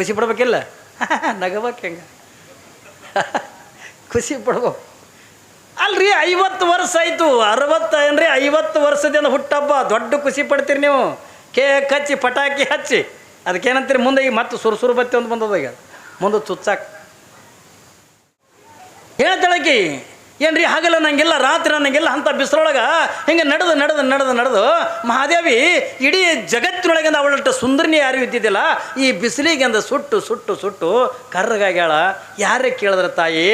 ಖುಷಿ ಪಡ್ಬೇಕಿಲ್ಲ ನಗಬೇಕು ಹೆಂಗೆ ಖುಷಿ ಪಡ್ಬೇಕು ಅಲ್ರಿ 50 ವರ್ಷ ಆಯಿತು 60 ಏನ್ರಿ 50 ವರ್ಷದಿಂದ ಹುಟ್ಟಬ್ಬ ದೊಡ್ಡ ಖುಷಿ ಪಡ್ತೀರಿ ನೀವು ಕೇಕ್ ಹಚ್ಚಿ ಪಟಾಕಿ ಹಚ್ಚಿ ಅದಕ್ಕೇನಂತೀರಿ ಮುಂದೆ ಈಗ ಮತ್ತೆ ಸುರು ಬತ್ತಿ ಒಂದು ಬಂದದ ಈಗ ಮುಂದೆ ಚುಚ್ಚಾಕ ಹೇಳ್ತಾಳಕಿ ಏನ್ರಿ ಹಾಗಲ್ಲ ನಂಗೆಲ್ಲ ರಾತ್ರಿ ನನಗೆಲ್ಲ ಅಂಥ ಬಿಸಿಲೊಳಗೆ ಹಿಂಗೆ ನಡೆದು ಮಹಾದೇವಿ ಇಡೀ ಜಗತ್ತಿನೊಳಗಿಂದ ಅವಳಷ್ಟು ಸುಂದರಿನಿ ಯಾರು ಇದ್ದಿದ್ದಿಲ್ಲ ಈ ಬಿಸಿಲಿಗೆ ಅಂದ ಸುಟ್ಟು ಕರ್ರಗಾಗ್ಯಾಳ ಯಾರೇ ಕೇಳಿದ್ರೆ ತಾಯಿ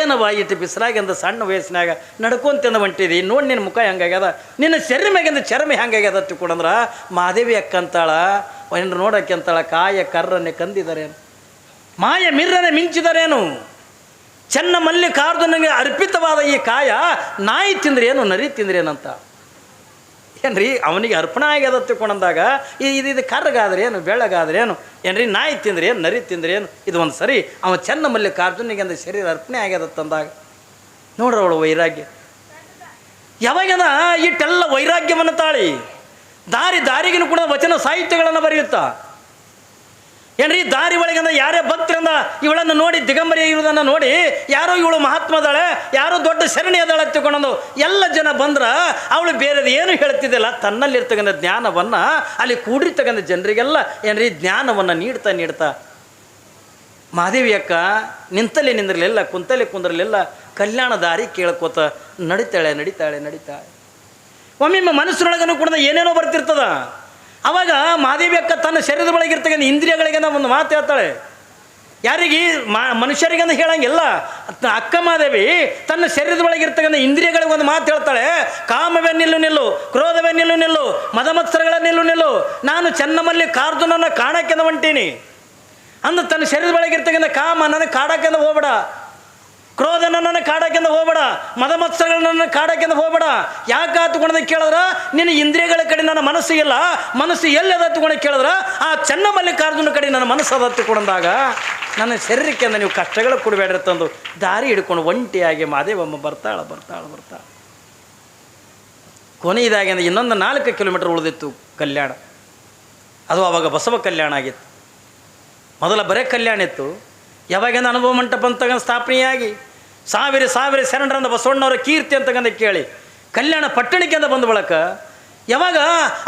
ಏನವ ಇಟ್ಟು ಬಿಸಿಲಾಗಿಂದ ಸಣ್ಣ ವಯಸ್ಸಿನಾಗ ನಡ್ಕೊಂತಿಂದ ಹೊಂಟಿದಿ ನೋಡಿ ನಿನ್ನ ಮುಖ ಹೆಂಗಾಗ್ಯದ ನಿನ್ನ ಚರ್ಮೆಗಿಂದ ಚರ್ಮೆ ಹೆಂಗಾಗ್ಯದ ತಿಳ್ಕೊಂಡ್ರ ಮಹಾದೇವಿ ಅಕ್ಕಂತಾಳ ಏನ್ರು ನೋಡಕ್ಕೆ ಅಂತಾಳ ಕಾಯ ಕರ್ರನ್ನೇ ಕಂದಿದಾರೇನು ಮಾಯ ಮಿರ್ರನೆ ಮಿಂಚಿದಾರೇನು ಚೆನ್ನ ಮಲ್ಲಿಕಾರ್ಜುನನಿಗೆ ಅರ್ಪಿತವಾದ ಈ ಕಾಯ ನಾಯಿ ತಿಂದ್ರೇನು ನರಿ ತಿಂದ್ರೇನಂತ ಏನ್ರಿ ಅವನಿಗೆ ಅರ್ಪಣೆ ಆಗ್ಯದ ತಿಳ್ಕೊಂಡಂದಾಗ ಇದು ಕರ್ರಗಾದ್ರೇನು ಬೆಳ್ಳಗಾದ್ರೇನು ಏನ್ರಿ ನಾಯಿ ತಿಂದ್ರೇನು ನರಿ ತಿಂದ್ರೇನು ಇದು ಒಂದು ಸರಿ ಅವ ಚೆನ್ನ ಮಲ್ಲಿಕಾರ್ಜುನಿಗೆ ಅಂದ ಶರೀರ ಅರ್ಪಣೆ ಆಗ್ಯದತ್ತಂದಾಗ ನೋಡ್ರಿ ಅವಳು ವೈರಾಗ್ಯ ಯಾವಾಗದ ಇಟ್ಟೆಲ್ಲ ವೈರಾಗ್ಯವನ್ನು ತಾಳಿ ದಾರಿಗಿನೂ ಕೂಡ ವಚನ ಸಾಹಿತ್ಯಗಳನ್ನು ಬರೆಯುತ್ತಾ ಏನ್ರಿ ದಾರಿ ಒಳಗಿಂದ ಯಾರೇ ಭಕ್ತರಿಂದ ಇವಳನ್ನು ನೋಡಿ ದಿಗಂಬರಿ ಇರುವುದನ್ನು ನೋಡಿ ಯಾರೋ ಇವಳು ಮಹಾತ್ಮದಾಳೆ ಯಾರೋ ದೊಡ್ಡ ಶರಣಿ ಅದಾಳೆ ತಿಳ್ಕೊಂಡು ಎಲ್ಲ ಜನ ಬಂದ್ರೆ ಅವಳು ಬೇರೆದು ಏನು ಹೇಳ್ತಿದ್ದಿಲ್ಲ ತನ್ನಲ್ಲಿರ್ತಕ್ಕಂಥ ಜ್ಞಾನವನ್ನು ಅಲ್ಲಿ ಕೂಡಿರ್ತಕ್ಕಂಥ ಜನರಿಗೆಲ್ಲ ಏನ್ರಿ ಜ್ಞಾನವನ್ನು ನೀಡ್ತಾ ಮಹಾದೇವಿ ಅಕ್ಕ ನಿಂತಲ್ಲಿ ನಿಂದಿರಲಿಲ್ಲ ಕುಂತಲ್ಲಿ ಕುಂದಿರಲಿಲ್ಲ ಕಲ್ಯಾಣ ದಾರಿ ಕೇಳ್ಕೋತ ನಡಿತಾಳೆ ಒಮ್ಮೆ ಮನಸ್ಸಿನೊಳಗನು ಕೂಡ ಏನೇನೋ ಬರ್ತಿರ್ತದ ಅವಾಗ ಮಹಾದೇವಿ ಅಕ್ಕ ತನ್ನ ಶರೀರದ ಒಳಗಿರ್ತಕ್ಕಂಥ ಇಂದ್ರಿಯಗಳಿಗೆ ಒಂದು ಮಾತು ಹೇಳ್ತಾಳೆ ಯಾರಿಗೆ ಮನುಷ್ಯರಿಗಂದು ಹೇಳಂಗಿಲ್ಲ ಅಕ್ಕ ಮಹಾದೇವಿ ತನ್ನ ಶರೀರದ ಒಳಗಿರ್ತಕ್ಕಂಥ ಇಂದ್ರಿಯಗಳಿಗೆ ಒಂದು ಮಾತು ಹೇಳ್ತಾಳೆ ಕಾಮವೇ ನಿಲ್ಲು ಕ್ರೋಧವೇ ನಿಲ್ಲು ಮದಮತ್ಸರಗಳ ನಿಲ್ಲು ನಾನು ಚೆನ್ನಮಲ್ಲಿಕಾರ್ಜುನನ ಕಾಣಕ್ಕೆಂದು ಹೊಂಟೀನಿ ಅಂದು ತನ್ನ ಶರೀರದ ಒಳಗಿರ್ತಕ್ಕಂಥ ಕಾಮ ನನಗೆ ಕಾಡಕ್ಕೆಂದು ಹೋಗ್ಬೇಡ ಕ್ರೋಧ ನನ್ನನ್ನು ಕಾಡಕ್ಕೆಂದು ಹೋಗ್ಬೇಡ ಮದಮತ್ಸರಗಳು ನನ್ನ ಕಾಡಕ್ಕೆಂದು ಹೋಗ್ಬೇಡ ಯಾಕೆ ಹತ್ಕೊಂಡ ಕೇಳಿದ್ರ ನಿನ್ನ ಇಂದ್ರಿಯಗಳ ಕಡೆ ನನ್ನ ಮನಸ್ಸಿಗಿಲ್ಲ ಮನಸ್ಸು ಎಲ್ಲಿ ಅದ ಹತ್ಕೊಂಡು ಕೇಳಿದ್ರ ಆ ಚೆನ್ನಮಲ್ಲಿಕಾರ್ಜುನ ಕಡೆ ನನ್ನ ಮನಸ್ಸು ಅದು ಹತ್ತಿಕೊಂಡಾಗ ನನ್ನ ಶರೀರಕ್ಕೆ ನೀವು ಕಷ್ಟಗಳು ಕೊಡಬೇಡ್ರಿ ತಂದು ದಾರಿ ಹಿಡ್ಕೊಂಡು ಒಂಟಿಯಾಗಿ ಮಾದೇವಮ್ಮ ಬರ್ತಾಳ ಕೊನೆಯದಾಗಿ ಇನ್ನೊಂದು 4 ಕಿಲೋಮೀಟರ್ ಉಳಿದಿತ್ತು ಕಲ್ಯಾಣ ಅದು ಆವಾಗ ಬಸವ ಕಲ್ಯಾಣ ಆಗಿತ್ತು ಮೊದಲ ಬರೇ ಕಲ್ಯಾಣ ಇತ್ತು ಯಾವಾಗಿಂದ ಅನುಭವ ಮಂಟಪ ಅಂತಕ್ಕಂಥ ಸ್ಥಾಪನೆಯಾಗಿ ಸಾವಿರ ಶರಣರಂದ ಬಸವಣ್ಣವರ ಕೀರ್ತಿ ಅಂತಕ್ಕಂಥ ಕೇಳಿ ಕಲ್ಯಾಣ ಪಟ್ಟಣಕ್ಕೆ ಅಂತ ಬಂದ ಬಳಕ ಯಾವಾಗ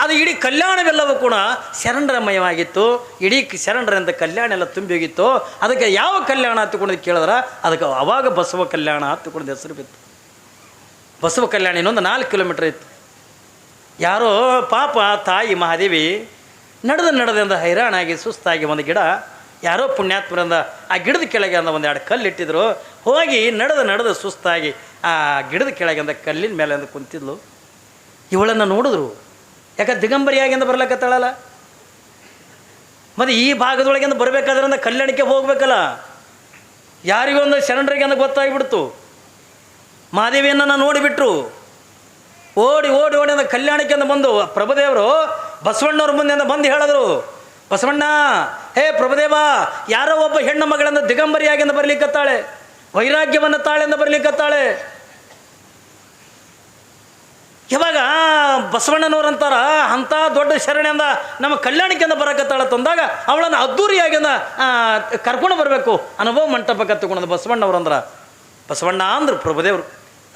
ಅದು ಇಡೀ ಕಲ್ಯಾಣವೆಲ್ಲವೂ ಕೂಡ ಶರಣರಮಯವಾಗಿತ್ತು ಇಡೀ ಶರಣರಿಂದ ಕಲ್ಯಾಣ ಎಲ್ಲ ತುಂಬಿ ಹೋಗಿತ್ತು ಅದಕ್ಕೆ ಯಾವ ಕಲ್ಯಾಣ ಹತ್ತುಕೊಂಡು ಕೇಳಿದ್ರೆ ಅದಕ್ಕೆ ಅವಾಗ ಬಸವ ಕಲ್ಯಾಣ ಹತ್ತುಕೊಂಡು ಹೆಸರು ಬಿತ್ತು ಬಸವ ಕಲ್ಯಾಣ ಇನ್ನೊಂದು 4 ಕಿಲೋಮೀಟರ್ ಇತ್ತು ಯಾರೋ ಪಾಪ ತಾಯಿ ಮಹಾದೇವಿ ನಡೆದಂದ ಹೈರಾಣಾಗಿ ಸುಸ್ತಾಗಿ ಒಂದು ಗಿಡ ಯಾರೋ ಪುಣ್ಯಾತ್ಮರಿಂದ ಆ ಗಿಡದ ಕೆಳಗೆ ಅಂದ 1-2 ಕಲ್ಲು ಇಟ್ಟಿದ್ರು ಹೋಗಿ ನಡೆದು ಸುಸ್ತಾಗಿ ಆ ಗಿಡದ ಕೆಳಗೆ ಅಂದ ಕಲ್ಲಿನ ಮೇಲೆ ಅಂದ ಕುಂತಿದ್ಲು ಇವಳನ್ನು ನೋಡಿದ್ರು ಯಾಕೆ ದಿಗಂಬರಿಯಾಗಿಂದ ಬರ್ಲಕ್ಕತ್ತಾಳಲ್ಲ ಮತ್ತು ಈ ಭಾಗದೊಳಗಿಂದ ಬರಬೇಕಾದ್ರಿಂದ ಕಲ್ಯಾಣಕ್ಕೆ ಹೋಗ್ಬೇಕಲ್ಲ ಯಾರಿಗೊಂದು ಶರಣರಿಗೆ ಅಂದ ಗೊತ್ತಾಗಿಬಿಡ್ತು ಮಹಾದೇವಿಯನ್ನು ನೋಡಿಬಿಟ್ರು ಓಡಿ ಅಂದ ಕಲ್ಯಾಣಕ್ಕೆ ಅಂದ ಬಂದು ಪ್ರಭುದೇವರು ಬಸವಣ್ಣವ್ರ ಮುಂದೆ ಅಂದ ಬಂದು ಹೇಳಿದ್ರು ಬಸವಣ್ಣ ಹೇ ಪ್ರಭುದೇವ ಯಾರೋ ಒಬ್ಬ ಹೆಣ್ಣು ಮಗಳಿಂದ ದಿಗಂಬರಿಯಾಗಿಂದ ಬರ್ಲಿಕ್ಕತ್ತಾಳೆ ವೈರಾಗ್ಯವನ್ನು ತಾಳೆಂದ ಬರ್ಲಿಕ್ಕತ್ತಾಳೆ ಇವಾಗ ಬಸವಣ್ಣನವ್ರಂತಾರ ಅಂಥ ದೊಡ್ಡ ಶರಣೆಯಿಂದ ನಮ್ಮ ಕಲ್ಯಾಣಕ್ಕೆಂದ ಬರಕತ್ತಾಳ ತಂದಾಗ ಅವಳನ್ನು ಅದ್ದೂರಿಯಾಗಿಂದ ಕರ್ಕೊಂಡು ಬರಬೇಕು ಅನುಭವ ಮಂಟಪಕ್ಕೆ ತಗೊಂಡು ಬಸವಣ್ಣ ಅಂದರು ಪ್ರಭುದೇವರು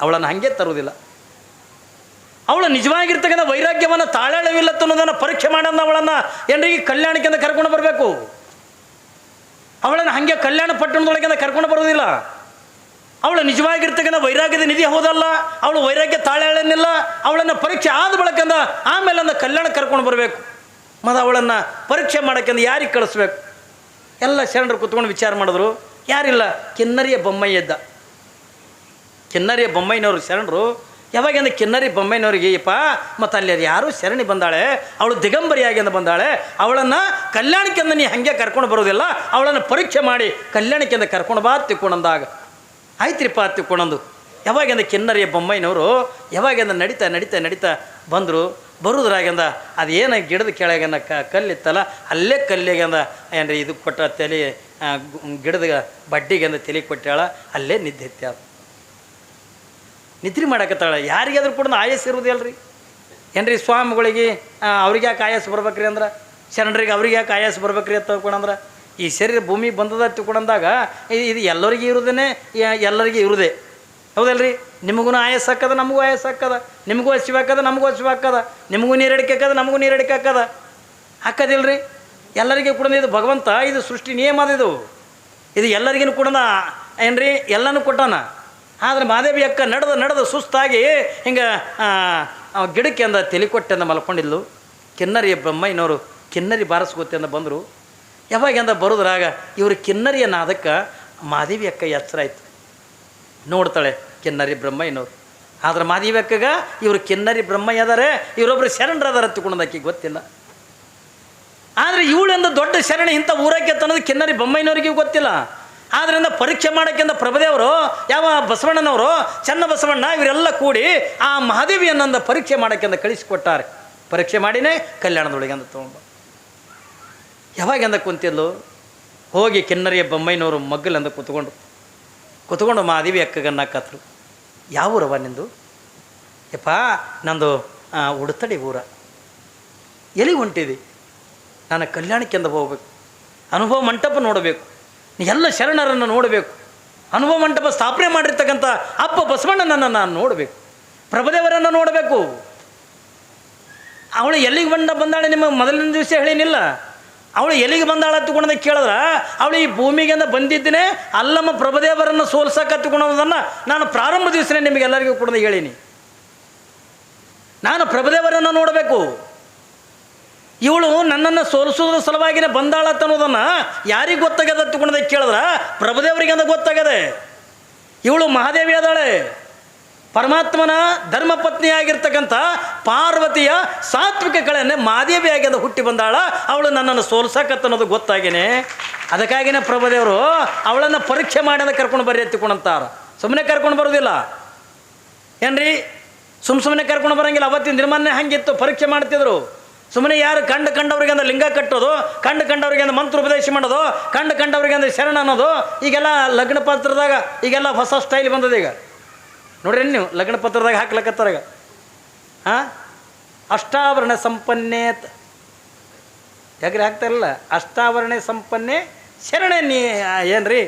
ಅವಳನ್ನು ಹಾಗೆ ತರುವುದಿಲ್ಲ ಅವಳು ನಿಜವಾಗಿರ್ತಕ್ಕಂಥ ವೈರಾಗ್ಯವನ್ನು ತಾಳಾಳವಿಲ್ಲ ಅನ್ನೋದನ್ನು ಪರೀಕ್ಷೆ ಮಾಡೋಣ ಅವಳನ್ನು ಏನ್ರಿಗೆ ಕಲ್ಯಾಣಕ್ಕೆಂದ ಕರ್ಕೊಂಡು ಬರಬೇಕು ಅವಳನ್ನು ಹಾಗೆ ಕಲ್ಯಾಣ ಪಟ್ಟಣದೊಳಗಿಂದ ಕರ್ಕೊಂಡು ಬರೋದಿಲ್ಲ ಅವಳು ನಿಜವಾಗಿರ್ತಕ್ಕಂಥ ವೈರಾಗ್ಯದ ನಿಧಿ ಹೋದಲ್ಲ ಅವಳು ವೈರಾಗ್ಯ ತಾಳೇಳನ್ನಿಲ್ಲ ಅವಳನ್ನು ಪರೀಕ್ಷೆ ಆದ ಬಳಕಂದ ಆಮೇಲೆ ಅಂದ ಕಲ್ಯಾಣ ಕರ್ಕೊಂಡು ಬರಬೇಕು ಮತ್ತು ಅವಳನ್ನು ಪರೀಕ್ಷೆ ಮಾಡೋಕ್ಕೆಂದು ಯಾರಿಗೆ ಕಳಿಸ್ಬೇಕು ಎಲ್ಲ ಶರಣರು ಕೂತ್ಕೊಂಡು ವಿಚಾರ ಮಾಡಿದ್ರು ಯಾರಿಲ್ಲ ಕಿನ್ನರಿಯ ಬೊಮ್ಮಯ್ಯ ಇದ್ದ ಕಿನ್ನರಿಯ ಬೊಮ್ಮಯ್ಯನವರು ಶರಣರು ಯಾವಾಗಂದ್ರೆ ಕಿನ್ನರಿ ಬೊಮ್ಮಯ್ಯನವ್ರಿಗೆ ಯಪ್ಪ ಮತ್ತು ಅಲ್ಲಿ ಯಾರೂ ಶರಣಿ ಬಂದಾಳೆ ಅವಳು ದಿಗಂಬರಿಯಾಗಿಂದ ಬಂದಾಳೆ ಅವಳನ್ನು ಕಲ್ಯಾಣಕ್ಕೆಂದ ನೀ ಹಾಗೆ ಕರ್ಕೊಂಡು ಬರೋದಿಲ್ಲ ಅವಳನ್ನು ಪರೀಕ್ಷೆ ಮಾಡಿ ಕಲ್ಯಾಣಕ್ಕೆಂದ ಕರ್ಕೊಂಡು ಬಾ ತಿಕ್ಕೊಂಡಂದಾಗ ಆಯ್ತ್ರಿಪ್ಪ ತಿಕ್ಕೊಂಡಂದು ಯಾವಾಗಿಂದ ಕಿನ್ನರಿಯ ಬೊಮ್ಮಯ್ಯನವರು ಯಾವಾಗಿಂದ ನಡೀತಾ ಬಂದರು ಬರುದ್ರಾಗಿಂದ ಅದೇನು ಗಿಡದ ಕೆಳಗಿಂದ ಕಲ್ಲಿತ್ತಲ್ಲ ಅಲ್ಲೇ ಕಲ್ಲಿಗೆಂದ ಏನ್ರಿ ಇದು ಕೊಟ್ಟ ತಲೆ ಗಿಡದ ಬಡ್ಡಿಗೆಂದ ತಲೆ ಕೊಟ್ಟಾಳ ಅಲ್ಲೇ ನಿದ್ದೆ ನಿದ್ರೆ ಮಾಡಕತ್ತಾಳೆ ಯಾರಿಗಾದ್ರೂ ಕೂಡ ಆಯಸ್ಸು ಇರುವುದಿಲ್ಲರಿ ಏನ್ರಿ ಸ್ವಾಮಿಗಳಿಗೆ ಅವ್ರಿಗೆ ಯಾಕೆ ಆಯಸ್ಸು ಬರ್ಬೇಕ್ರಿ ಅಂದ್ರೆ ಶರಣರಿಗೆ ಅವ್ರಿಗೆ ಯಾಕೆ ಆಯಸ್ಸು ಬರ್ಬೇಕ್ರಿ ಅಂತ ತಿಳ್ಕೊಂಡ್ರೆ ಈ ಶರೀರ ಭೂಮಿಗೆ ಬಂದದ ತಿಳ್ಕೊಂಡಂದಾಗ ಇದು ಎಲ್ಲರಿಗೂ ಇರೋದೇ ಎಲ್ಲರಿಗೂ ಇರೋದೇ ಹೌದಲ್ರಿ. ನಿಮಗೂ ಆಯಸ್ಸು ಹಾಕದ, ನಮಗೂ ಆಯಸ್ಸು ಹಾಕದ, ನಿಮಗೂ ಹಸಿವು ಹಾಕದ, ನಮಗೂ ಹಸಿವು ಹಾಕದ, ನಿಮಗೂ ನೀರಡಿಕೆ ಹಾಕದ, ನಮಗೂ ನೀರಡಿಕೆ ಹಾಕದ, ಹಾಕೋದಿಲ್ರಿ. ಎಲ್ಲರಿಗೂ ಕೂಡ ಇದು ಭಗವಂತ, ಇದು ಸೃಷ್ಟಿ ನಿಯಮ ಅದು. ಇದು ಎಲ್ಲರಿಗೂ ಕೂಡ ಏನ್ರಿ ಎಲ್ಲನೂ ಕೊಟ್ಟಾನ. ಆದರೆ ಮಾದೇವಿ ಅಕ್ಕ ನಡೆದು ಸುಸ್ತಾಗಿ ಹಿಂಗೆ ಗಿಡಕ್ಕೆ ಅಂದ ತಲೆ ಕೊಟ್ಟೆಂದ ಮಲ್ಕೊಂಡಿದ್ಲು. ಕಿನ್ನರಿ ಬ್ರಹ್ಮಯ್ಯನವರು ಕಿನ್ನರಿ ಬಾರಿಸ್ಕೋತೆ ಅಂದ ಬಂದರು. ಯಾವಾಗ ಅಂದ ಬರೋದ್ರಾಗ ಇವರು ಕಿನ್ನರಿಯ ನಾದಕ್ಕೆ ಮಾದೇವಿ ಅಕ್ಕ ಎಚ್ಚರ ಆಯ್ತು. ನೋಡ್ತಾಳೆ ಕಿನ್ನರಿ ಬ್ರಹ್ಮಯ್ಯನವರು. ಆದ್ರೆ ಮಾದೇವಿ ಅಕ್ಕಗ ಇವರು ಕಿನ್ನರಿ ಬ್ರಹ್ಮಯ್ಯ ಅದಾರೆ, ಇವರೊಬ್ಬರು ಶರಣರು ಅದಾರ ತಿಳ್ಕೊಂಡಾಕಿ ಗೊತ್ತಿಲ್ಲ. ಆದರೆ ಇವಳೆಂದ ದೊಡ್ಡ ಶರಣ ಇಂಥ ಊರಕ್ಕೆ ತನ್ನೋದು ಕಿನ್ನರಿ ಬ್ರಹ್ಮಯ್ಯನವ್ರಿಗೆ ಗೊತ್ತಿಲ್ಲ. ಆದ್ದರಿಂದ ಪರೀಕ್ಷೆ ಮಾಡೋಕ್ಕಿಂತ ಪ್ರಭುದೇವರು ಯಾವ ಬಸವಣ್ಣನವರು ಚೆನ್ನ ಬಸವಣ್ಣ ಇವರೆಲ್ಲ ಕೂಡಿ ಆ ಮಹಾದೇವಿಯನ್ನಂದ ಪರೀಕ್ಷೆ ಮಾಡೋಕ್ಕಿಂತ ಕಳಿಸಿಕೊಟ್ಟಾರೆ. ಪರೀಕ್ಷೆ ಮಾಡಿನೇ ಕಲ್ಯಾಣದೊಳಗೆ ಅಂದ ತೊಗೊಂಡು ಯಾವಾಗೆಂದ ಕುಂತಿದ್ಲು. ಹೋಗಿ ಕಿನ್ನರಿಯ ಬೊಮ್ಮಯ್ಯನವರು ಮಗ್ಗಲಿಂದ ಕೂತ್ಕೊಂಡು ಮಹಾದೇವಿ ಅಕ್ಕಗನ್ನಕತ್ರು. ಯಾವ ಊರವ ನಿಂದು? ಯಪ್ಪ ನಂದು ಉಡುತಡಿ ಊರ. ಎಲ್ಲಿಗೆ ಹೊಂಟಿದಿ? ನಾನು ಕಲ್ಯಾಣಕ್ಕೆಂದ ಹೋಗ್ಬೇಕು, ಅನುಭವ ಮಂಟಪ ನೋಡಬೇಕು, ಎಲ್ಲ ಶರಣರನ್ನು ನೋಡಬೇಕು, ಅನುಭವ ಮಂಟಪ ಸ್ಥಾಪನೆ ಮಾಡಿರ್ತಕ್ಕಂಥ ಅಪ್ಪ ಬಸವಣ್ಣನನ್ನು ನಾನು ನೋಡಬೇಕು, ಪ್ರಭುದೇವರನ್ನು ನೋಡಬೇಕು. ಅವಳು ಎಲ್ಲಿಗೆ ಬಂದಾಳೆ? ನಿಮಗೆ ಮೊದಲನೇ ದಿವಸ ಹೇಳಿನಿಲ್ಲ. ಅವಳು ಎಲ್ಲಿಗೆ ಬಂದಾಳ ಹತ್ತುಕೊಂಡದ ಕೇಳಿದ್ರೆ ಅವಳು ಈ ಭೂಮಿಗೆಂದ ಬಂದಿದ್ದೇನೆ ಅಲ್ಲಮ್ಮ ಪ್ರಭುದೇವರನ್ನು ಸೋಲ್ಸಕ್ಕೆ ಹತ್ತುಕೊಳ್ಳೋದನ್ನು ನಾನು ಪ್ರಾರಂಭ ದಿವಸನೇ ನಿಮಗೆಲ್ಲರಿಗೂ ಕೂಡ ಹೇಳೀನಿ. ನಾನು ಪ್ರಭುದೇವರನ್ನು ನೋಡಬೇಕು. ಇವಳು ನನ್ನನ್ನು ಸೋಲಿಸೋದ್ರ ಸಲುವಾಗಿನೇ ಬಂದಾಳ ಅನ್ನೋದನ್ನು ಯಾರಿಗೆ ಗೊತ್ತಾಗ್ಯದ ಹತ್ತುಕೊಂಡದ ಕೇಳಿದ್ರೆ ಪ್ರಭುದೇವರಿಗೆ ಅಂತ ಗೊತ್ತಾಗದೆ. ಇವಳು ಮಹಾದೇವಿ ಆದಾಳೆ, ಪರಮಾತ್ಮನ ಧರ್ಮಪತ್ನಿಯಾಗಿರ್ತಕ್ಕಂಥ ಪಾರ್ವತಿಯ ಸಾತ್ವಿಕ ಕಳೆಯನ್ನೇ ಮಾದೇವಿ ಆಗ್ಯದ ಹುಟ್ಟಿ ಬಂದಾಳ. ಅವಳು ನನ್ನನ್ನು ಸೋಲ್ಸಕತ್ತನ್ನೋದು ಗೊತ್ತಾಗೇನೆ. ಅದಕ್ಕಾಗಿನೇ ಪ್ರಭುದೇವರು ಅವಳನ್ನು ಪರೀಕ್ಷೆ ಮಾಡಿ ಕರ್ಕೊಂಡು ಬರ್ರಿ ಎತ್ತಿಕೊಂಡಂತಾರ. ಸುಮ್ಮನೆ ಕರ್ಕೊಂಡು ಬರೋದಿಲ್ಲ ಏನ್ರಿ, ಸುಮ್ಮನೆ ಕರ್ಕೊಂಡು ಬರೋಂಗಿಲ್ಲ. ಅವತ್ತಿನ ದಿನಮಾನ್ಯ ಹಂಗಿತ್ತು, ಪರೀಕ್ಷೆ ಮಾಡ್ತಿದ್ರು. ಸುಮ್ಮನೆ ಯಾರು ಕಂಡವ್ರಿಗೆ ಅಂದ್ರೆ ಲಿಂಗ ಕಟ್ಟೋದು, ಕಂಡವ್ರಿಗೆ ಅಂದ್ರೆ ಮಂತ್ರ ಉಪದೇಶ ಮಾಡೋದು, ಕಂಡವ್ರಿಗೆ ಅಂದ್ರೆ ಶರಣ ಅನ್ನೋದು, ಈಗೆಲ್ಲ ಲಗ್ನ ಪತ್ರದಾಗ ಈಗೆಲ್ಲ ಹೊಸ ಸ್ಟೈಲ್ ಬಂದದ. ಈಗ ನೋಡ್ರಿ ನೀವು ಲಗ್ನ ಪತ್ರದಾಗ ಹಾಕ್ಲಕತ್ತಾರಾಗ ಅಷ್ಟಾವರಣ ಸಂಪನ್ನೇತ್ ಯಾಕ್ರಿ ಹಾಕ್ತಾರಲ್ಲ, ಅಷ್ಟಾವರಣ ಸಂಪನ್ನೆ ಶರಣೆ ನೀ ಏನ್ರಿ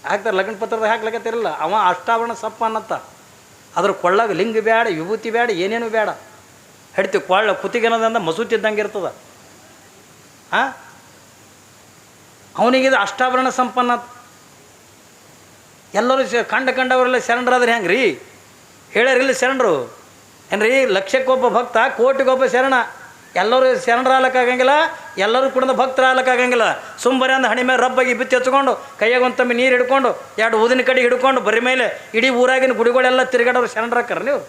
ಹಾಕ್ತಾರೆ. ಲಗ್ನ ಪತ್ರದಾಗ ಹಾಕ್ಲಕತ್ತಿರಲ್ಲ, ಅವ ಅಷ್ಟಾವರಣ ಸಂಪನ್ನತ್ತ. ಅದ್ರ ಕೊಳ್ಳಾಗ ಲಿಂಗ ಬೇಡ, ವಿಭೂತಿ ಬೇಡ, ಏನೇನು ಬೇಡ. ಹಿಡ್ತೀವಿ ಕೊಳ್ಳ ಕುತ್ತಿಗೆನದಂದ ಮಸೂತಿ ಇದ್ದಂಗೆ ಇರ್ತದ. ಅವನಿಗಿದು ಅಷ್ಟಾವರಣ ಸಂಪನ್ನ. ಎಲ್ಲರೂ ಕಂಡವರೆಲ್ಲ ಶರಣರಾದ್ರೆ ಹೆಂಗೆ ರೀ ಹೇಳ್ಯಾರಿಲ್ಲ ಶರಣರು ಏನ್ರಿ? ಲಕ್ಷಕ್ಕೊಬ್ಬ ಭಕ್ತ, ಕೋಟಿಗೊಬ್ಬ ಶರಣ. ಎಲ್ಲರೂ ಶರಣರ ಆಗ್ಲಕ್ಕಾಗಂಗಿಲ್ಲ, ಎಲ್ಲರೂ ಕೂಡ ಭಕ್ತರ ಆಗ್ಲಕ್ಕಾಗಂಗಿಲ್ಲ. ಸುಂಬರಿ ಅಂದ ಹಣಿ ಮೇಲೆ ರಬ್ಬಾಗಿ ಬಿತ್ತಿ ಹಚ್ಕೊಂಡು ಕೈಯಾಗ ಒಂದು ತಮ್ಮಿ ನೀರು ಹಿಡ್ಕೊಂಡು 2 ಊದಿನ ಕಡೆ ಹಿಡ್ಕೊಂಡು ಬರೀ ಮೇಲೆ ಇಡೀ ಊರಾಗಿನ ಗುಡಿಗಳೆಲ್ಲ ತಿರುಗಾಡೋರು ಶರಣರಾಕ್ಕಾರ ನೀವು?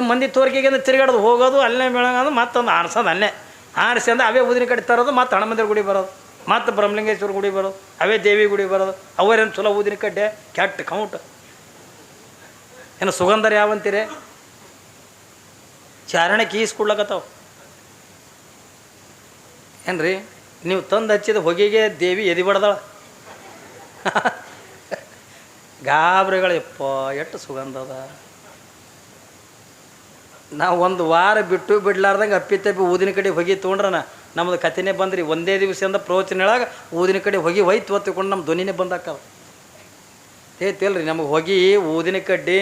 ಮಂದಿ ತೋರಿಕೆಗೆ ತಿರುಗಾಡೋದು, ಹೋಗೋದು, ಅಲ್ಲೇ ಬೆಳಗೋದು, ಮತ್ತೊಂದು ಆರಿಸೋದು, ಅಲ್ಲೇ ಆರಿಸಿ ಅಂದ್ರೆ ಅವೇ ಊದಿನ ಕಡೆ ತರೋದು, ಮತ್ತು ಹಣಮಂದಿರ ಗುಡಿ ಬರೋದು, ಮತ್ತು ಬ್ರಹ್ಮಲಿಂಗೇಶ್ವರ ಗುಡಿ ಬರೋದು, ಅವೇ ದೇವಿ ಗುಡಿ ಬರೋದು. ಅವರೇನು ಚಲೋ ಊದಿನ ಕಡ್ಡೆ ಕೆಟ್ಟ ಕೌಂಟ್ ಏನು ಸುಗಂಧರ ಯಾವಂತೀರಿ? ಚಾರಣಕ್ಕೆ ಈಸ್ಕೊಡ್ಲಕತ್ತಾವ ಏನ್ರಿ? ನೀವು ತಂದು ಹಚ್ಚಿದ ಹೊಗೆಗೆ ದೇವಿ ಎದಿ ಬಡ್ದಾಳ. ಗಾಬ್ರಿಗಳಪ್ಪ ಎಷ್ಟು ಸುಗಂಧ ಅದ. ನಾವು ಒಂದು ವಾರ ಬಿಟ್ಟು ಬಿಡ್ಲಾರ್ದಂಗೆ ಅಪ್ಪಿತಪ್ಪಿ ಊದಿನ ಕಡೆ ಹೊಗೆ ತೊಗೊಂಡ್ರನ ನಮ್ಮದು ಕಥೆನೇ ಬಂದ್ರಿ. ಒಂದೇ ದಿವಸದಿಂದ ಪ್ರವಚನ ಹೇಳಾಗ ಊದಿನ ಕಡೆ ಹೊಗೆ ಹೋಯ್ತು ಹೊತ್ತುಕೊಂಡು ನಮ್ಮ ಧ್ವನಿನೇ ಬಂದಾಕವ. ಹೇಳ್ತಿಲ್ರಿ, ನಮಗೆ ಹೊಗೆ ಊದಿನ ಕಡ್ಡಿ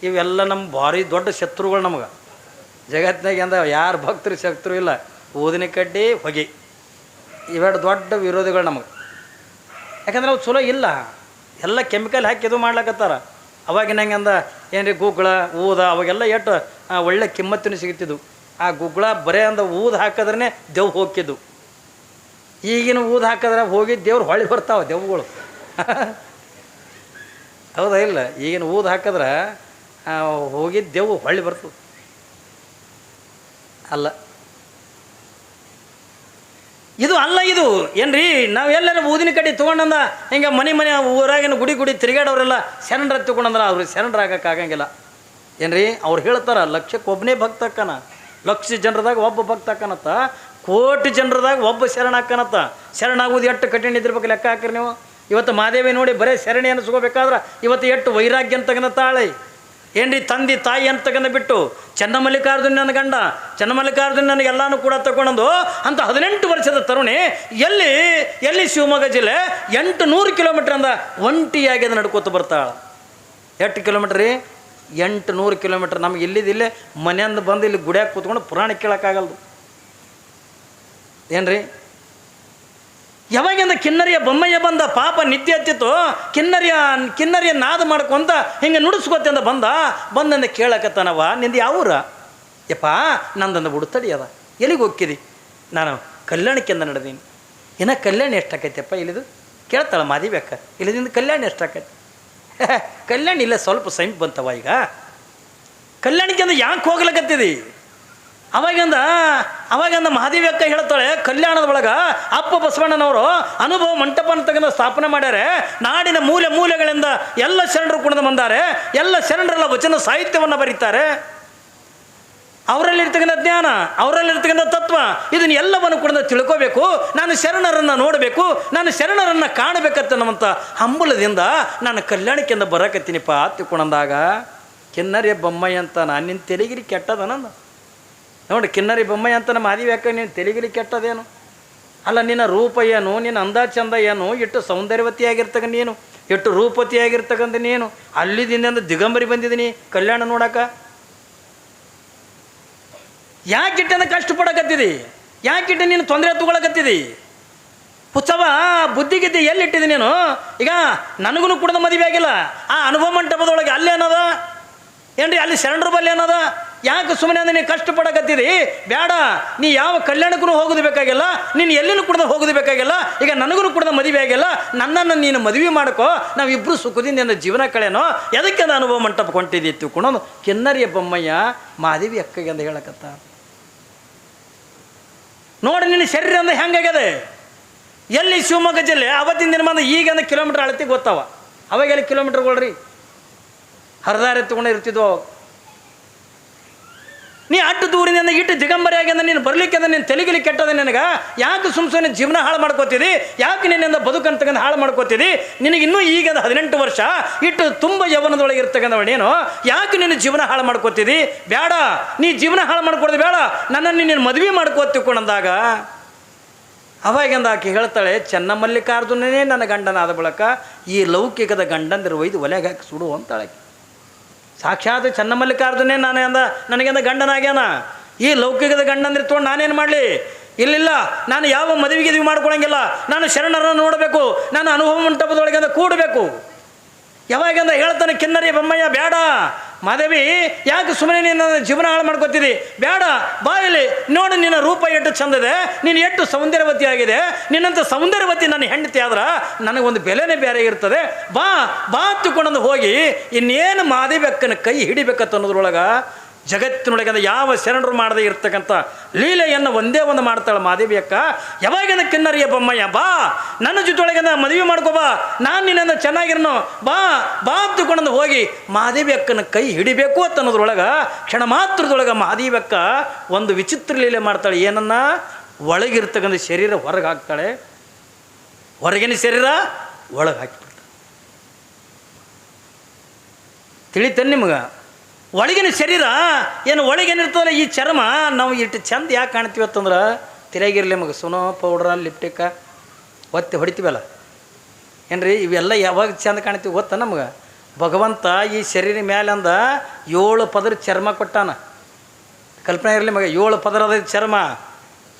ಇವೆಲ್ಲ ನಮ್ಮ ಭಾರಿ ದೊಡ್ಡ ಶತ್ರುಗಳು. ನಮಗೆ ಜಗತ್ತಿನಾಗ ಅಂದ ಯಾರು ಭಕ್ತರು ಶತ್ರು ಇಲ್ಲ. ಊದಿನ ಕಡ್ಡಿ ಹೊಗೆ ಇವೆರಡು ದೊಡ್ಡ ವಿರೋಧಿಗಳು ನಮಗೆ. ಯಾಕಂದ್ರೆ ಅವು ಚಲೋ ಇಲ್ಲ, ಎಲ್ಲ ಕೆಮಿಕಲ್ ಹಾಕಿ ಇದು ಮಾಡ್ಲಕತ್ತಾರ. ಅವಾಗಿನ ಹಂಗೆ ಅಂದ ಏನ್ರಿ ಗುಗ್ಗಳ ಊದ ಅವಾಗೆಲ್ಲ ಎಷ್ಟು ಒಳ್ಳೆ ಕಿಮ್ಮತ್ತಿನ ಸಿಗ್ತಿದ್ವು. ಆ ಗುಗ್ಗಳ ಬರೇ ಅಂದ ಊದು ಹಾಕಿದ್ರೇ ದೆವ್ ಹೋಗಿದ್ದು. ಈಗಿನ ಊದು ಹಾಕಿದ್ರೆ ಹೋಗಿ ದೇವ್ರು ಹೊಳ್ಳಿ ಬರ್ತಾವೆ ದೆವ್ಗಳು. ಹೌದಾ ಇಲ್ಲ? ಈಗಿನ ಊದು ಹಾಕಿದ್ರೆ ಹೋಗಿದ್ದು ದೆವ್ ಹೊಳ್ಳಿ ಬರ್ತದೆ. ಅಲ್ಲ ಇದು ಅಲ್ಲ, ಇದು ಏನ್ರಿ? ನಾವು ಎಲ್ಲರೂ ಊದಿನ ಕಡೆ ತೊಗೊಂಡಂದ ಹಿಂಗೆ ಮನೆ ಊರಾಗಿನ ಗುಡಿ ತಿರುಗಾಡೋರೆಲ್ಲ ಶರಣರ ತೊಗೊಂಡಂದ್ರೆ ಅವ್ರು ಶರಣರಾಗಕ್ಕಾಗಂಗಿಲ್ಲ ಏನ್ರಿ? ಅವ್ರು ಹೇಳ್ತಾರೆ ಲಕ್ಷಕ್ಕೆ ಒಬ್ಬನೇ ಭಕ್ತ ಅಕ್ಕನ, ಲಕ್ಷ ಜನರದಾಗ ಒಬ್ಬ ಭಕ್ತ ಅಕ್ಕನತ್ತ, ಕೋಟಿ ಜನರದಾಗ ಒಬ್ಬ ಶರಣ ಅಕ್ಕನತ್ತ. ಶರಣಾಗೋದು ಎಷ್ಟು ಕಠಿಣ ಇದ್ದಿರ್ಬೇಕು ಲೆಕ್ಕ ಹಾಕಿರಿ ನೀವು. ಇವತ್ತು ಮಾದೇವಿ ನೋಡಿ ಬರೀ ಶರಣಿ ಅನಿಸ್ಕೋಬೇಕಾದ್ರೆ ಇವತ್ತು ಎಷ್ಟು ವೈರಾಗ್ಯ ಅಂತಗನ ತಾಳೆ, ಏನ್ರಿ ತಂದೆ ತಾಯಿ ಅಂತಕ್ಕಂಥ ಬಿಟ್ಟು ಚನ್ನಮಲ್ಲಿಕಾರ್ಜುನ ನನ್ನ ಗಂಡ, ಚನ್ನಮಲ್ಲಿಕಾರ್ಜುನ ನನಗೆಲ್ಲಾನು ಕೂಡ ತಗೊಂಡು ಅಂತ 18 ವರ್ಷದ ತರುಣಿ ಎಲ್ಲಿ ಶಿವಮೊಗ್ಗ ಜಿಲ್ಲೆ 800 ಕಿಲೋಮೀಟ್ರ್ ಅಂದ ಒಂಟಿಯಾಗಿ ಅದು ನಡ್ಕೋತ ಬರ್ತಾಳೆ. ಎಷ್ಟು ಕಿಲೋಮೀಟ್ರ್ ರೀ? 800 ಕಿಲೋಮೀಟ್ರ್. ನಮ್ಗೆ ಇಲ್ಲಿದ್ದಿಲ್ಲೇ ಮನೆಯಿಂದ ಬಂದು ಇಲ್ಲಿ ಗುಡಿಯಾಗ ಕೂತ್ಕೊಂಡು ಪುರಾಣ ಕೇಳೋಕ್ಕಾಗಲ್ದು ಏನ್ರಿ. ಯಾವಾಗಿಂದ ಕಿನ್ನರಿಯ ಬೊಮ್ಮಯ್ಯ ಬಂದ, ಪಾಪ ನಿತ್ಯ ಹತ್ತಿತ್ತು, ಕಿನ್ನರಿಯ ನಾದ ಮಾಡ್ಕೊಂತ ಹಿಂಗೆ ನುಡಿಸ್ಕೊತಿಂದ ಬಂದಂದ ಕೇಳಕತ್ತಾನವ, ನಿಂದು ಯಾವೂರ? ಯಪ್ಪ ನಂದಂದ ಬುಡುತಡಿ ಅದ. ಎಲ್ಲಿಗೆ ಹೋಗ್ತಿದಿ? ನಾನು ಕಲ್ಯಾಣಕ್ಕೆಂದ ನಡೆದೀನಿ. ಇನ್ನು ಕಲ್ಯಾಣ ಎಷ್ಟಾಕೈತೆಪ್ಪ ಇಲ್ಲಿದು? ಕೇಳ್ತಾಳೆ ಮಾದಿಬೇಕ, ಇಲ್ಲಿದಿಂದ ಕಲ್ಯಾಣ ಎಷ್ಟಾಕೈತಿ? ಕಲ್ಯಾಣ ಇಲ್ಲ, ಸ್ವಲ್ಪ ಸಮೀಪ ಬಂತವ. ಈಗ ಕಲ್ಯಾಣಕ್ಕೆಂದ ಯಾಕೆ ಹೋಗ್ಲಕತ್ತಿದಿ? ಅವಾಗಿಂದ ಮಹಾದೇವಿಯಕ್ಕ ಹೇಳ್ತಾಳೆ, ಕಲ್ಯಾಣದ ಒಳಗೆ ಅಪ್ಪ ಬಸವಣ್ಣನವರು ಅನುಭವ ಮಂಟಪನ ತಗೊಂಡು ಸ್ಥಾಪನೆ ಮಾಡ್ಯಾರೆ. ನಾಡಿನ ಮೂಲೆಗಳಿಂದ ಎಲ್ಲ ಶರಣರು ಕುಣಿದು ಬಂದಾರೆ. ಎಲ್ಲ ಶರಣರೆಲ್ಲ ವಚನ ಸಾಹಿತ್ಯವನ್ನು ಬರೀತಾರೆ. ಅವರಲ್ಲಿರ್ತಕ್ಕಂಥ ಜ್ಞಾನ, ಅವರಲ್ಲಿರ್ತಕ್ಕಂಥ ತತ್ವ, ಇದನ್ನು ಎಲ್ಲವನ್ನು ಕೂಡ ತಿಳ್ಕೋಬೇಕು. ನಾನು ಶರಣರನ್ನು ನೋಡಬೇಕು, ನಾನು ಶರಣರನ್ನು ಕಾಣಬೇಕಂತ ಹಂಬಲದಿಂದ ನಾನು ಕಲ್ಯಾಣಕ್ಕೆಂದ ಬರಕತ್ತೀನಿಪ್ಪ ತಿಳ್ಕೊಂಡಾಗ ಕಿನ್ನರಿಯ ಬೊಮ್ಮಯ್ಯ ಅಂತ ನಾನು ನಿನ್ನ ತೆಲಿಗಿರಿ ಕೆಟ್ಟದ ನಂದು ನೋಡಿ. ಕಿನ್ನರಿ ಬೊಮ್ಮಯ್ಯ ಅಂತ ನಮ್ಮ ಮಾದಿವಿ ಯಾಕೆ ನೀನು ತೆಲಿಗಿರಿ ಕೆಟ್ಟದೇನು? ಅಲ್ಲ, ನಿನ್ನ ರೂಪ ಏನು, ನಿನ್ನ ಅಂದಾಜ್ ಚಂದ ಏನು, ಎಷ್ಟು ಸೌಂದರ್ಯವತಿಯಾಗಿರ್ತಕ್ಕ ನೀನು, ಎಷ್ಟು ರೂಪವತಿಯಾಗಿರ್ತಕ್ಕಂಥ ನೀನು. ಅಲ್ಲಿದಿಂದ ದಿಗಂಬರಿ ಬಂದಿದ್ದೀನಿ ಕಲ್ಯಾಣ ನೋಡಕ. ಯಾಕಿಟ್ಟಂದ ಕಷ್ಟಪಡಕತ್ತಿದಿ? ಯಾಕಿಟ್ಟು ನೀನು ತೊಂದರೆ ತಗೊಳಕತ್ತಿದಿ? ಹುಚ್ಚವ ಬುದ್ಧಿಗಿದ್ದಿ ಎಲ್ಲಿಟ್ಟಿದಿ ನೀನು? ಈಗ ನನಗೂ ಕೂಡ ಮದುವೆ ಆಗಿಲ್ಲ. ಆ ಅನುಭವ ಮಂಟಪದೊಳಗೆ ಅಲ್ಲೇನದ ಏನ್ರಿ? ಅಲ್ಲಿ ಶರಣರ ಬಲ್ಲಿ ಏನದ? ಯಾಕೆ ಸುಮ್ಮನೆ ಅಂದ್ರೆ ನೀನು ಕಷ್ಟಪಡಕತ್ತಿದಿ? ಬೇಡ, ನೀ ಯಾವ ಕಲ್ಯಾಣಕ್ಕೂ ಹೋಗೋದು ಬೇಕಾಗಿಲ್ಲ, ನೀನು ಎಲ್ಲಿನೂ ಕೂಡ ಹೋಗೋದು ಬೇಕಾಗಿಲ್ಲ. ಈಗ ನನಗೂ ಕೂಡ ಮದುವೆ ಆಗಿಲ್ಲ, ನನ್ನನ್ನು ನೀನು ಮದುವೆ ಮಾಡ್ಕೋ, ನಾವಿಬ್ಬರು ಸುಖದಿಂದ ಜೀವನ ಕಳೆನೋ. ಎದಕ್ಕೆ ಅದು ಅನುಭವ ಮಂಟಪ ಕೊಂಟಿದ್ದಿ ತಿಳ್ಕೊಂಡು ಕಿನ್ನರಿಯ ಬೊಮ್ಮಯ್ಯ ಮಾದೇವಿ ಅಕ್ಕಗೆ ಅಂತ ಹೇಳಕತ್ತ. ನೋಡಿ ನಿನ್ನ ಶರೀರ ಅಂದ್ರೆ ಹೆಂಗಾಗ್ಯದೆ. ಎಲ್ಲಿ ಶಿವಮೊಗ್ಗ ಜಿಲ್ಲೆ ಅವತ್ತಿನ ದಿನ ಬಂದು ಈಗ ಅಂದ್ರೆ ಕಿಲೋಮೀಟ್ರ್ ಅಳತಿ ಗೊತ್ತಾವ. ಅವಾಗೆಲ್ಲ ಕಿಲೋಮೀಟ್ರ್ಗಳ್ರಿ ಹರಿದಾರಿ ತಗೊಂಡು ಇರ್ತಿದ್ವು. ನೀ ಅಡ್ಡು ದೂರಿನಿಂದ ಇಟ್ಟು ದಿಗಂಬರಿ ಆಗಿ ಅಂದ್ರೆ ನೀನು ಬರ್ಲಿಕ್ಕೆ ಅಂದ್ರೆ ನೀನು ತೆಲಿಗಿಲಿ ಕೆಟ್ಟದ ನಿನಗೆ. ಯಾಕೆ ಸುಮ್ಮನೆ ಜೀವನ ಹಾಳು ಮಾಡ್ಕೋತಿದಿ? ಯಾಕೆ ನಿನ್ನಿಂದ ಬದುಕಂತಕ್ಕಂಥ ಹಾಳು ಮಾಡ್ಕೋತಿದಿ? ನಿನಗಿನ್ನೂ ಈಗ 18 ವರ್ಷ ಇಟ್ಟು ತುಂಬ ಯೌವನದೊಳಗೆ ಇರ್ತಕ್ಕಂಥವ ನೀನು. ಯಾಕೆ ನಿನ್ನ ಜೀವನ ಹಾಳು ಮಾಡ್ಕೋತಿದಿ? ಬೇಡ, ನೀ ಜೀವನ ಹಾಳು ಮಾಡ್ಕೊಡೋದು ಬೇಡ, ನನ್ನನ್ನು ನೀನು ಮದುವೆ ಮಾಡ್ಕೋತಿಕೊಂಡಂದಾಗ ಅವಾಗಿಂದ ಆಕೆ ಹೇಳ್ತಾಳೆ, ಚನ್ನಮಲ್ಲಿಕಾರ್ಜುನನೇ ನನ್ನ ಗಂಡನಾದ ಬಳಕ ಈ ಲೌಕಿಕದ ಗಂಡಂದಿರು ಒಯ್ದು ಒಲೆಗೆ ಹಾಕಿ ಸುಡು ಅಂತಾಳೆ. ಸಾಕ್ಷಾತ್ ಚನ್ನಮಲ್ಲಿಕಾರ್ಜುನೇ ನನಗೆಂದ ಗಂಡನಾಗ್ಯಾನ. ಈ ಲೌಕಿಕದ ಗಂಡಂದಿರು ತೊಗೊಂಡು ನಾನೇನು ಮಾಡಲಿ? ಇಲ್ಲ, ನಾನು ಯಾವ ಮದುವೆಗೆ ಮಾಡ್ಕೊಳಂಗಿಲ್ಲ. ನಾನು ಶರಣರನ್ನು ನೋಡಬೇಕು, ನಾನು ಅನುಭವ ಮಂಟಪದೊಳಗೆ ಕೂಡಬೇಕು. ಯಾವಾಗಿಂದ ಹೇಳ್ತಾನೆ ಕಿನ್ನರಿಯ ಬೊಮ್ಮಯ್ಯ, ಬೇಡ ಮಾದೇವಿ, ಯಾಕೆ ಸುಮ್ಮನೆ ನೀನು ಜೀವನ ಹಾಳು ಮಾಡ್ಕೊತಿದ್ದಿ? ಬೇಡ, ಬಾಯಲ್ಲಿ ನೋಡು ನಿನ್ನ ರೂಪ ಎಷ್ಟು ಚಂದಿದೆ, ನೀನು ಎಷ್ಟು ಸೌಂದರ್ಯವತಿ ಆಗಿದೆ. ನಿನ್ನಂಥ ಸೌಂದರ್ಯವತಿ ನನ್ನ ಹೆಂಡತಿ ಆದ್ರೆ ನನಗೊಂದು ಬೆಲೆನೇ ಬೇರೆ ಇರ್ತದೆ. ಬಾ ತಿಳ್ಕೊಂಡಂದು ಹೋಗಿ ಇನ್ನೇನು ಮಾದೇವಿ ಅಕ್ಕನ ಕೈ ಹಿಡಿಬೇಕತ್ತ ಅನ್ನೋದ್ರೊಳಗೆ ಜಗತ್ತಿನೊಳಗೆ ಯಾವ ಶರಣರು ಮಾಡದೇ ಇರ್ತಕ್ಕಂಥ ಲೀಲೆಯನ್ನು ಒಂದೇ ಒಂದು ಮಾಡ್ತಾಳೆ ಮಾದೇವಿ ಅಕ್ಕ. ಯಾವಾಗಿಂದ ಕಿನ್ನರಿಯ ಬೊಮ್ಮಯ್ಯ, ಬಾ ನನ್ನ ಜೊತೆಯೊಳಗೆ ಮದುವೆ ಮಾಡ್ಕೋಬಾ, ನಾನು ನಿನ್ನಿಂದ ಚೆನ್ನಾಗಿರನು, ಬಾ ತಿಳ್ಕೊಂಡಂದು ಹೋಗಿ ಮಾದೇವಿ ಅಕ್ಕನ ಕೈ ಹಿಡಿಬೇಕು ಅಂತ ಅನ್ನೋದ್ರೊಳಗೆ ಕ್ಷಣ ಮಾತ್ರದೊಳಗೆ ಮಾದೇವಿ ಅಕ್ಕ ಒಂದು ವಿಚಿತ್ರ ಲೀಲೆ ಮಾಡ್ತಾಳೆ. ಏನನ್ನ? ಒಳಗಿರ್ತಕ್ಕಂಥ ಶರೀರ ಹೊರಗೆ ಹಾಕ್ತಾಳೆ, ಹೊರಗಿನ ಶರೀರ ಒಳಗೆ ಹಾಕಿಬಿಡ್ತಾಳೆ. ತಿಳಿತೇನೆ ನಿಮ್ಗೆ? ಒಳಗಿನ ಶರೀರ ಏನು ಒಳಗೇನಿರ್ತದಲ್ಲ ಈ ಚರ್ಮ, ನಾವು ಇಟ್ಟು ಚಂದ ಯಾಕೆ ಕಾಣ್ತೀವತ್ತಂದ್ರೆ ತಿರುಗಿರಲಿ ಮಗ ಸುನೋ ಪೌಡ್ರ ಲಿಪ್ಟಿಕ್ಕ ಒತ್ತಿ ಹೊಡಿತೀವಲ್ಲ ಏನ್ರಿ, ಇವೆಲ್ಲ ಯಾವಾಗ ಚಂದ ಕಾಣ್ತೀವಿ ಗೊತ್ತಾ ನಮ್ಗೆ? ಭಗವಂತ ಈ ಶರೀರ ಮ್ಯಾಲಿಂದ 7 ಪದರ ಚರ್ಮ ಕೊಟ್ಟಾನ. ಕಲ್ಪನೆ ಇರಲಿ ಮಗ, 7 ಪದರದ ಚರ್ಮ.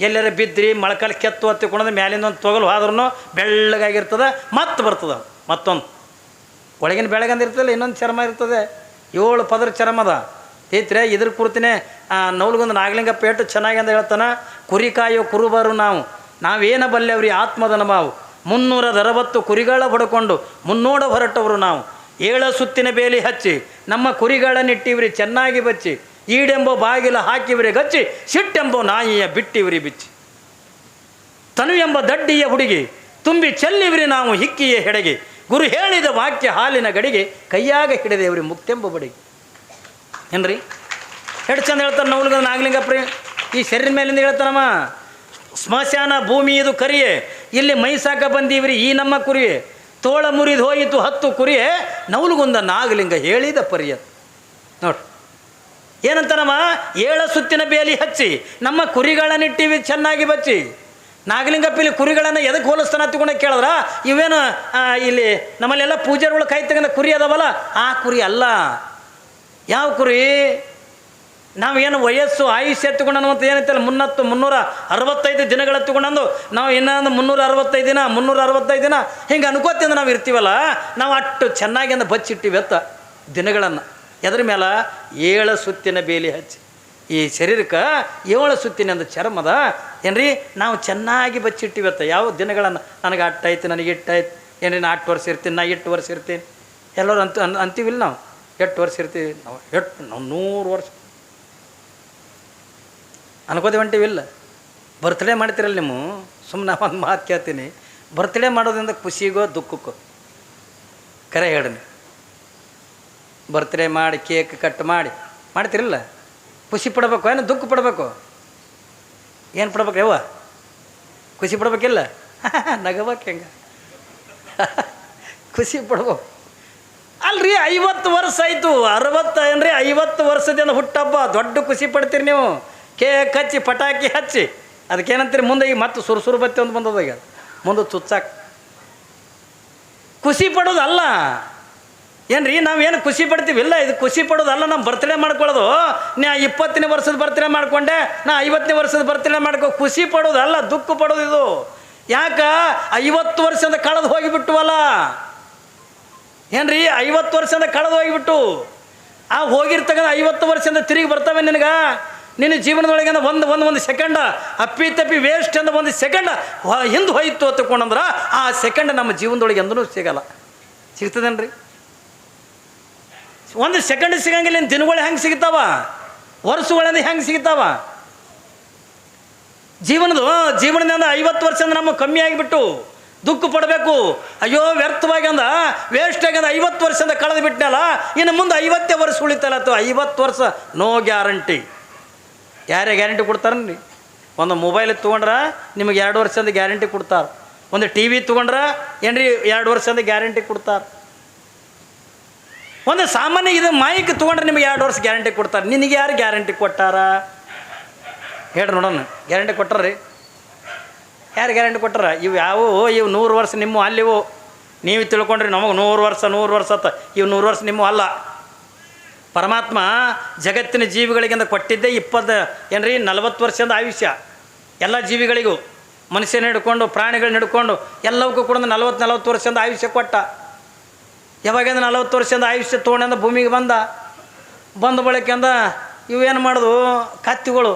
ಎಲ್ಲರ ಬಿದ್ರಿ ಮೊಳಕಾಲ ಕೆತ್ತು ಹತ್ತಿಕೊಂಡ್ರೆ ಮ್ಯಾಲಿಂದ ಒಂದು ತೊಗಲು ಹೋದ್ರೂ ಬೆಳ್ಳಗಾಗಿರ್ತದೆ, ಮತ್ತೆ ಬರ್ತದೆ ಮತ್ತೊಂದು ಒಳಗಿನ ಬೆಳಗಂದಿರ್ತದಲ್ಲ ಇನ್ನೊಂದು ಚರ್ಮ ಇರ್ತದೆ. 7 ಪದರ ಚರ್ಮದ ಐತ್ರೆ. ಇದ್ರ ಕುರ್ತಿನೇ ನವಲ್ಗೊಂದು ನಾಗಲಿಂಗಪ್ಪ ಎಷ್ಟು ಚೆನ್ನಾಗಿ ಅಂತ ಹೇಳ್ತಾನೆ, ಕುರಿ ಕಾಯೋ ಕುರುಬರು ನಾವೇನ ಬಲ್ಲೆವ್ರಿ ಆತ್ಮದನ ಮಾವು, 360 ಕುರಿಗಳ ಹೊಡ್ಕೊಂಡು ಮುನ್ನೋಡ ಹೊರಟವರು ನಾವು. 7 ಸುತ್ತಿನ ಬೇಲಿ ಹಚ್ಚಿ ನಮ್ಮ ಕುರಿಗಳನ್ನಿಟ್ಟಿವ್ರಿ ಚೆನ್ನಾಗಿ ಬಚ್ಚಿ, ಈಡೆಂಬೋ ಬಾಗಿಲ ಹಾಕಿವ್ರಿ ಗಚ್ಚಿ, ಸಿಟ್ಟೆಂಬೋ ನಾಯಿಯ ಬಿಟ್ಟಿವ್ರಿ ಬಿಚ್ಚಿ. ತನು ಎಂಬ ದಡ್ಡಿಯ ಹುಡುಗಿ ತುಂಬಿ ಚೆಲ್ಲಿವ್ರಿ ನಾವು ಹಿಕ್ಕಿಯ ಹೆಡಗಿ, ಗುರು ಹೇಳಿದ ವಾಕ್ಯ ಹಾಲಿನ ಗಡಿಗೆ ಕೈಯಾಗ ಹಿಡಿದೇವ್ರಿ ಮುಕ್ತೆಂಬ ಬಡಿಗೆ. ಏನ್ರಿ ಎಷ್ಟು ಚಂದ ಹೇಳ್ತಾರೆ ನವಲ್ಗ ನಾಗಲಿಂಗಪ್ರಿ. ಈ ಶರೀರ ಮೇಲಿಂದ ಹೇಳ್ತಾನಮ್ಮ, ಸ್ಮಶಾನ ಭೂಮಿ ಇದು ಕರಿಯೇ, ಇಲ್ಲಿ ಮೈಸಾಕ ಬಂದೀವ್ರಿ ಈ ನಮ್ಮ ಕುರಿಯೇ, ತೋಳ ಮುರಿದು ಹೋಯಿತು 10 ಕುರಿಯೇ, ನವಲ್ಗೊಂದ ನಾಗಲಿಂಗ ಹೇಳಿದ ಪರಿಯ. ನೋಡ್ರಿ ಏನಂತ ನಮ್ಮ 7 ಸುತ್ತಿನ ಬೇಲಿ ಹಚ್ಚಿ ನಮ್ಮ ಕುರಿಗಳನ್ನಿಟ್ಟಿವಿ ಚೆನ್ನಾಗಿ ಬಚ್ಚಿ. ನಾಗಲಿಂಗಪ್ಪ ಕುರಿಗಳನ್ನು ಎದಕ್ಕೆ ಹೋಲಿಸ್ತಾನ ತಗೊಂಡ ಕೇಳಿದ್ರ ಇವೇನು ಇಲ್ಲಿ ನಮ್ಮಲ್ಲೆಲ್ಲ ಪೂಜಾರಿಗಳು ಕೈ ತಗೊಂಡ ಕುರಿ ಅದಾವಲ್ಲ ಆ ಕುರಿ ಅಲ್ಲ. ಯಾವ ಕುರಿ? ನಾವೇನು ವಯಸ್ಸು ಆಯುಷ್ಯ ಎತ್ತುಕೊಂಡು ಅಂತ ಏನೈತಲ್ಲ 365 ದಿನಗಳು ಎತ್ತುಕೊಂಡು ನಾವು ಇನ್ನೊಂದು 365 ದಿನ 365 ದಿನ ಹಿಂಗೆ ಅನ್ಕೋತಿಂದ ನಾವು ಇರ್ತೀವಲ್ಲ, ನಾವು ಅಷ್ಟು ಚೆನ್ನಾಗಿ ಅಂದ ಬಚ್ಚಿಟ್ಟಿವಿ ಅತ್ತ ದಿನಗಳನ್ನು. ಎದ್ರ ಮೇಲೆ 7 ಸುತ್ತಿನ ಬೇಲಿ ಹಚ್ಚಿ. ಈ ಶರೀರಕ್ಕೆ 7 ಸುತ್ತಿನ ಒಂದು ಚರ್ಮದ ಏನ್ರಿ ನಾವು ಚೆನ್ನಾಗಿ ಬಚ್ಚಿಟ್ಟಿವತ್ತ. ಯಾವ ದಿನಗಳನ್ನು ನನಗೆ ಅಟ್ಟಾಯ್ತು, ನನಗೆ ಇಟ್ಟಾಯ್ತು, ಏನ್ರಿ ನಾ 8 ವರ್ಷ ಇರ್ತೀನಿ, ನಾ 8 ವರ್ಷ ಇರ್ತೀನಿ. ಎಲ್ಲರೂ ಅಂತೀವಿಲ್ಲ ನಾವು 8 ವರ್ಷ ಇರ್ತೀವಿ, ನಾವು ನಾವು 100 ವರ್ಷ ಅನ್ಕೋತೀವಿ ಹೊಂಟಿವಿಲ್ಲ. ಬರ್ತ್ಡೇ ಮಾಡ್ತೀರಲ್ಲ ನೀವು, ಸುಮ್ಮನೆ ಒಂದು ಮಾತು ಕೇಳ್ತೀನಿ, ಬರ್ತ್ಡೇ ಮಾಡೋದ್ರಿಂದ ಖುಷಿಗೋ ದುಃಖಕ್ಕೋ ಕರೆ ಹೇಳಿ. ಬರ್ತ್ಡೇ ಮಾಡಿ ಕೇಕ್ ಕಟ್ ಮಾಡ್ತಿರಲ್ಲ, ಖುಷಿ ಪಡಬೇಕು ಏನು ದುಃಖ ಪಡಬೇಕು? ಏನು ಪಡ್ಬೇಕು ಯವ್ವ? ಖುಷಿ ಪಡ್ಬೇಕಿಲ್ಲ? ನಗಬೇಕು ಹೆಂಗೆ? ಖುಷಿ ಪಡ್ಬೇಕು ಅಲ್ರಿ. 50 ವರ್ಷ ಆಯಿತು, 60 ಏನ್ರಿ 50 ವರ್ಷದಿಂದ ಹುಟ್ಟಬ್ಬ ದೊಡ್ಡ ಖುಷಿ ಪಡ್ತೀರಿ ನೀವು. ಕೇಕ್ ಹಚ್ಚಿ ಪಟಾಕಿ ಹಚ್ಚಿ ಅದಕ್ಕೇನಂತೀರಿ ಮುಂದೆ ಈಗ ಮತ್ತೆ ಸುರು ಬತ್ತಿ ಒಂದು ಬಂದದ, ಈಗ ಮುಂದೆ ಚುಚ್ಚಾಕ ಖುಷಿ ಪಡೋದಲ್ಲ ಏನ್ರಿ. ನಾವೇನು ಖುಷಿ ಪಡ್ತೀವಿಲ್ಲ, ಇದು ಖುಷಿ ಪಡೋದಲ್ಲ. ನಮ್ಮ ಬರ್ತ್ಡೇ ಮಾಡ್ಕೊಳ್ಳೋದು ನಾ 20ನೇ ವರ್ಷದ ಬರ್ತ್ಡೇ ಮಾಡ್ಕೊಂಡೆ, ನಾ 50ನೇ ವರ್ಷದ ಬರ್ತ್ಡೇ ಖುಷಿ ಪಡೋದಲ್ಲ, ದುಃಖ ಪಡೋದು ಇದು. ಯಾಕ 50 ವರ್ಷದ ಕಳೆದು ಹೋಗಿಬಿಟ್ಟುವಲ್ಲ ಏನ್ರಿ. 50 ವರ್ಷದ ಕಳೆದು ಹೋಗಿಬಿಟ್ಟು ಆ ಹೋಗಿರ್ತಕ್ಕಂಥ 50 ವರ್ಷದಿಂದ ತಿರುಗಿ ಬರ್ತವೆ ನಿನಗೆ. ನಿನ್ನ ಜೀವನದೊಳಗೆ ಒಂದು ಸೆಕೆಂಡ ಅಪ್ಪಿ ತಪ್ಪಿ ವೇಸ್ಟ್ ಅಂದ ಒಂದು ಸೆಕೆಂಡ್ ಹಿಂದೆ ಹೋಯ್ತು ತಗೊಂಡಂದ್ರೆ ಆ ಸೆಕೆಂಡ್ ನಮ್ಮ ಜೀವನದೊಳಗೆ ಎಂದೂ ಸಿಗಲ್ಲ. ಸಿಗ್ತದೇನ್ರಿ? ಒಂದು ಸೆಕೆಂಡ್ ಸಿಗಂಗಿಲ್ಲ. ದಿನಗಳು ಹೆಂಗೆ ಸಿಗ್ತಾವ, ವರ್ಷಗಳಿಂದ ಹೆಂಗೆ ಸಿಗ್ತಾವ? ಜೀವನದಿಂದ 50 ವರ್ಷದಿಂದ ನಮಗೆ ಕಮ್ಮಿ ಆಗಿಬಿಟ್ಟು ದುಃಖ ಪಡಬೇಕು. ಅಯ್ಯೋ ವ್ಯರ್ಥವಾಗಿ ವೇಸ್ಟ್ ಆಗ್ಯಂದ 50 ವರ್ಷದಿಂದ ಕಳೆದು ಬಿಟ್ಟನಲ್ಲ, ಇನ್ನು ಮುಂದೆ 50 ವರ್ಷ ಉಳಿತಲ್ಲ. 50 ವರ್ಷ ನೋ ಗ್ಯಾರಂಟಿ. ಯಾರೇ ಗ್ಯಾರಂಟಿ ಕೊಡ್ತಾರನ್ರಿ? ಒಂದು ಮೊಬೈಲ್ ತೊಗೊಂಡ್ರೆ ನಿಮಗೆ 2 ವರ್ಷದ ಗ್ಯಾರಂಟಿ ಕೊಡ್ತಾರೆ. ಒಂದು ಟಿ ವಿ ತೊಗೊಂಡ್ರೆ ಏನ್ರಿ 2 ವರ್ಷದ ಗ್ಯಾರಂಟಿ ಕೊಡ್ತಾರೆ. ಒಂದು ಸಾಮಾನ್ಯ ಇದು ಮೈಕ್ ತೊಗೊಂಡ್ರೆ ನಿಮಗೆ 2 ವರ್ಷ ಗ್ಯಾರಂಟಿ ಕೊಡ್ತಾರೆ. ನಿನಗೆ ಯಾರು ಗ್ಯಾರಂಟಿ ಕೊಟ್ಟಾರ ಹೇಳ್ರಿ ನೋಡೋಣ? ಗ್ಯಾರಂಟಿ ಕೊಟ್ಟಾರ್ರಿ? ಯಾರು ಗ್ಯಾರಂಟಿ ಕೊಟ್ಟಾರ? ಇವು ಯಾವುವು? ಇವು 100 ವರ್ಷ ನಿಮ್ಮ ಅಲ್ಲಿವು. ನೀವು ತಿಳ್ಕೊಂಡ್ರಿ ನಮಗೆ 100 ವರ್ಷ ಅತ್ತ. ಇವು 100 ವರ್ಷ ನಿಮ್ಮ ಅಲ್ಲ. ಪರಮಾತ್ಮ ಜಗತ್ತಿನ ಜೀವಿಗಳಿಗಿಂದ ಕೊಟ್ಟಿದ್ದೇ 40 ವರ್ಷದ ಆಯುಷ್ಯ ಎಲ್ಲ ಜೀವಿಗಳಿಗೂ. ಮನುಷ್ಯನ ಹಿಡ್ಕೊಂಡು ಪ್ರಾಣಿಗಳನ್ನ ಹಿಡ್ಕೊಂಡು ಎಲ್ಲವಕ್ಕೂ ಕೂಡ 40 ವರ್ಷದ ಆಯುಷ್ಯ ಕೊಟ್ಟ. ಯಾವಾಗಿಂದ 40 ವರ್ಷದ ಆಯುಷ್ಯ ತೊಗೊಂಡಿಂದ ಭೂಮಿಗೆ ಬಂದ ಬಳಕೆಂದ ಇವೇನು ಮಾಡೋದು? ಕತ್ತಿಗಳು